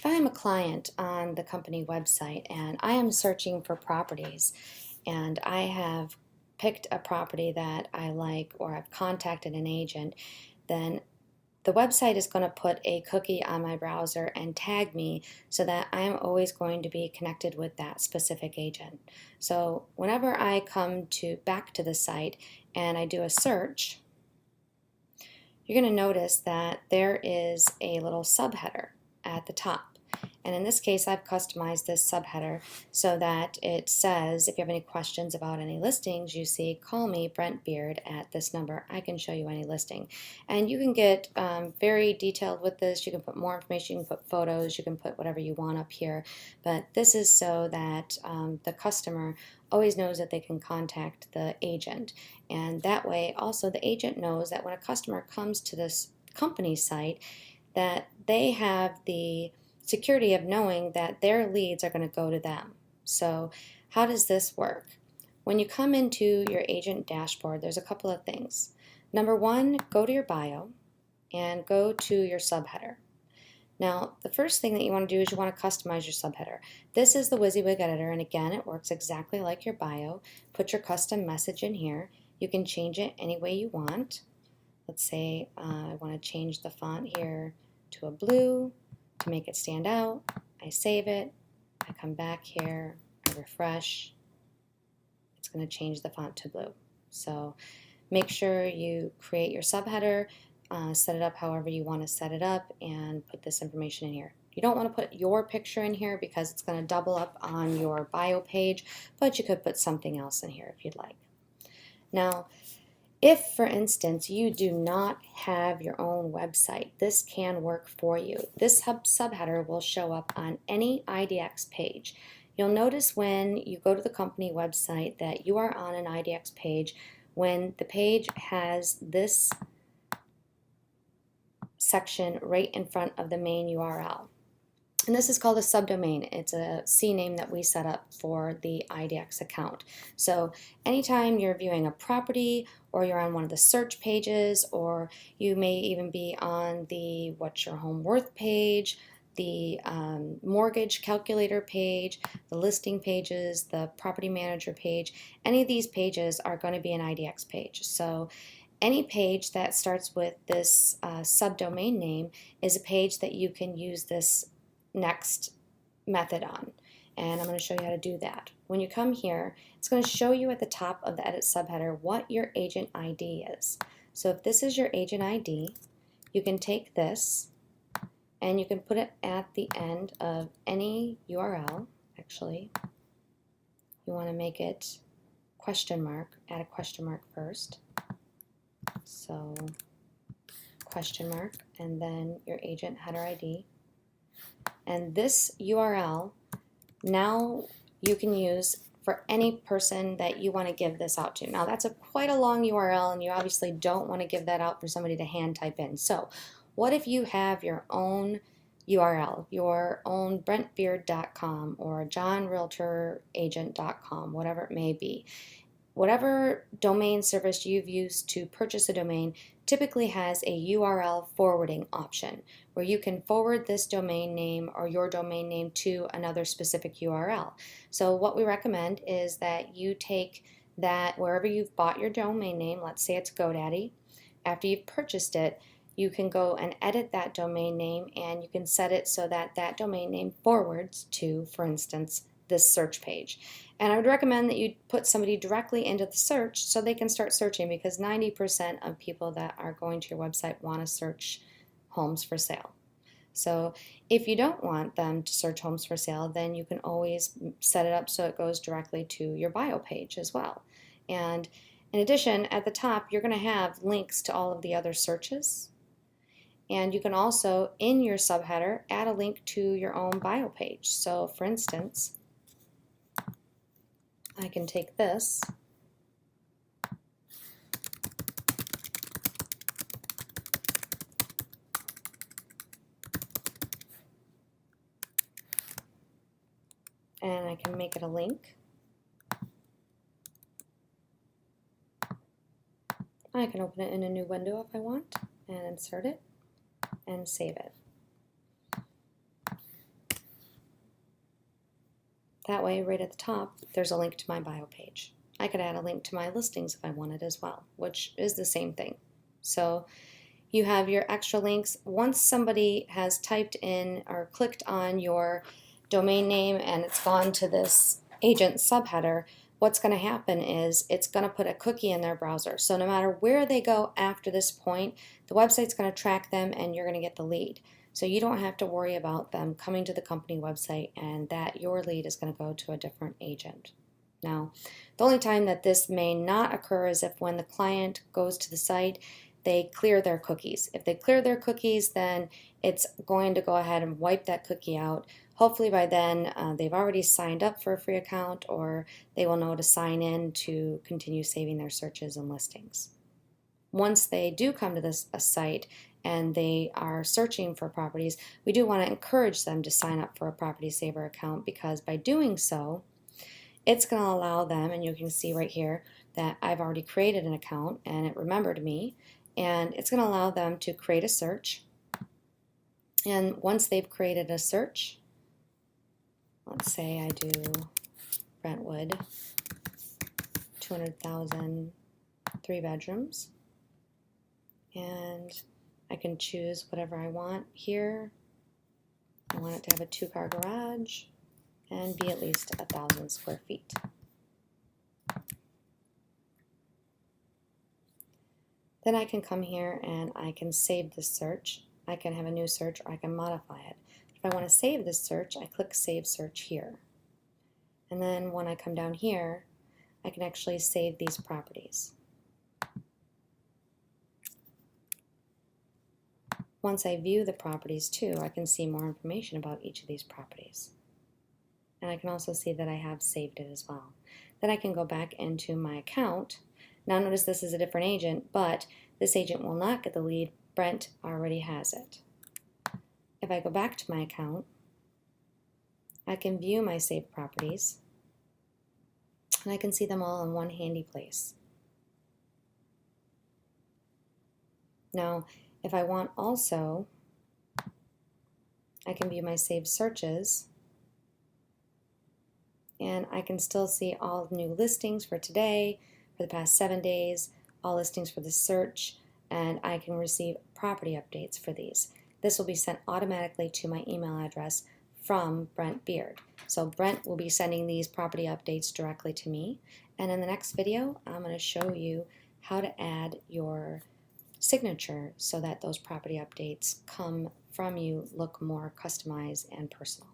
If I am a client on the company website and I am searching for properties and I have picked a property that I like or I've contacted an agent, then the website is going to put a cookie on my browser and tag me so that I am always going to be connected with that specific agent. So whenever I come back to the site and I do a search, you're going to notice that there is a little subheader at the top. And in this case, I've customized this subheader so that it says, if you have any questions about any listings, you see, call me, Brent Beard, at this number. I can show you any listing. And you can get very detailed with this. You can put more information, you can put photos, you can put whatever you want up here. But this is so that the customer always knows that they can contact the agent. And that way, also, the agent knows that when a customer comes to this company site, that they have the security of knowing that their leads are going to go to them. So how does this work? When you come into your agent dashboard, there's a couple of things. Number one, go to your bio and go to your subheader. Now, the first thing that you want to do is you want to customize your subheader. This is the WYSIWYG editor, and again, it works exactly like your bio. Put your custom message in here. You can change it any way you want. Let's say I want to change the font here to a blue to make it stand out. I save it, I come back here, I refresh. It's going to change the font to blue. So make sure you create your subheader, set it up however you want to set it up, and put this information in here. You don't want to put your picture in here because it's going to double up on your bio page, but you could put something else in here if you'd like. Now, if, for instance, you do not have your own website, this can work for you. This subheader will show up on any IDX page. You'll notice when you go to the company website that you are on an IDX page when the page has this section right in front of the main URL. And this is called a subdomain. It's a CNAME that we set up for the IDX account. So anytime you're viewing a property, or you're on one of the search pages, or you may even be on the What's Your Home Worth page, the mortgage calculator page, the listing pages, the property manager page, any of these pages are going to be an IDX page. So any page that starts with this subdomain name is a page that you can use this next method on, and I'm going to show you how to do that. When you come here, it's going to show you at the top of the edit subheader what your agent ID is. So if this is your agent ID, you can take this and you can put it at the end of any URL. Actually, you want to make it question mark, add a question mark first. So question mark and then your agent header ID. And this URL now you can use for any person that you want to give this out to. Now that's quite a long URL, and you obviously don't want to give that out for somebody to hand type in. So what if you have your own URL, your own brentbeard.com or johnrealtoragent.com, whatever it may be? Whatever domain service you've used to purchase a domain typically has a URL forwarding option where you can forward this domain name or your domain name to another specific URL. So what we recommend is that you take that wherever you've bought your domain name, let's say it's GoDaddy, after you've purchased it, you can go and edit that domain name, and you can set it so that that domain name forwards to, for instance, this search page. And I would recommend that you put somebody directly into the search so they can start searching, because 90% of people that are going to your website want to search homes for sale. So if you don't want them to search homes for sale, then you can always set it up so it goes directly to your bio page as well. And in addition, at the top, you're going to have links to all of the other searches. And you can also, in your subheader, add a link to your own bio page. So for instance, I can take this and I can make it a link. I can open it in a new window if I want and insert it and save it. That way, right at the top, there's a link to my bio page. I could add a link to my listings if I wanted as well, which is the same thing. So you have your extra links. Once somebody has typed in or clicked on your domain name and it's gone to this agent subheader, what's going to happen is it's going to put a cookie in their browser. So no matter where they go after this point, the website's going to track them and you're going to get the lead. So you don't have to worry about them coming to the company website and that your lead is going to go to a different agent. Now, the only time that this may not occur is if when the client goes to the site, they clear their cookies. If they clear their cookies, then it's going to go ahead and wipe that cookie out. Hopefully by then they've already signed up for a free account, or they will know to sign in to continue saving their searches and listings. Once they do come to this site and they are searching for properties, we do want to encourage them to sign up for a Property Saver account, because by doing so, it's going to allow them, and you can see right here that I've already created an account and it remembered me, and it's going to allow them to create a search. And once they've created a search, let's say I do Brentwood, 200,000, 3 bedrooms, and I can choose whatever I want here. I want it to have a 2-car garage and be at least 1,000 square feet. Then I can come here and I can save this search. I can have a new search, or I can modify it. If I want to save this search, I click Save Search here. And then when I come down here, I can actually save these properties. Once I view the properties too, I can see more information about each of these properties. And I can also see that I have saved it as well. Then I can go back into my account. Now notice this is a different agent, but this agent will not get the lead. Brent already has it. If I go back to my account, I can view my saved properties, and I can see them all in one handy place. Now, if I want also, I can view my saved searches, and I can still see all new listings for today, for the past 7 days, all listings for the search, and I can receive property updates for these. This will be sent automatically to my email address from Brent Beard. So Brent will be sending these property updates directly to me, and in the next video I'm going to show you how to add your signature so that those property updates come from you look more customized and personal.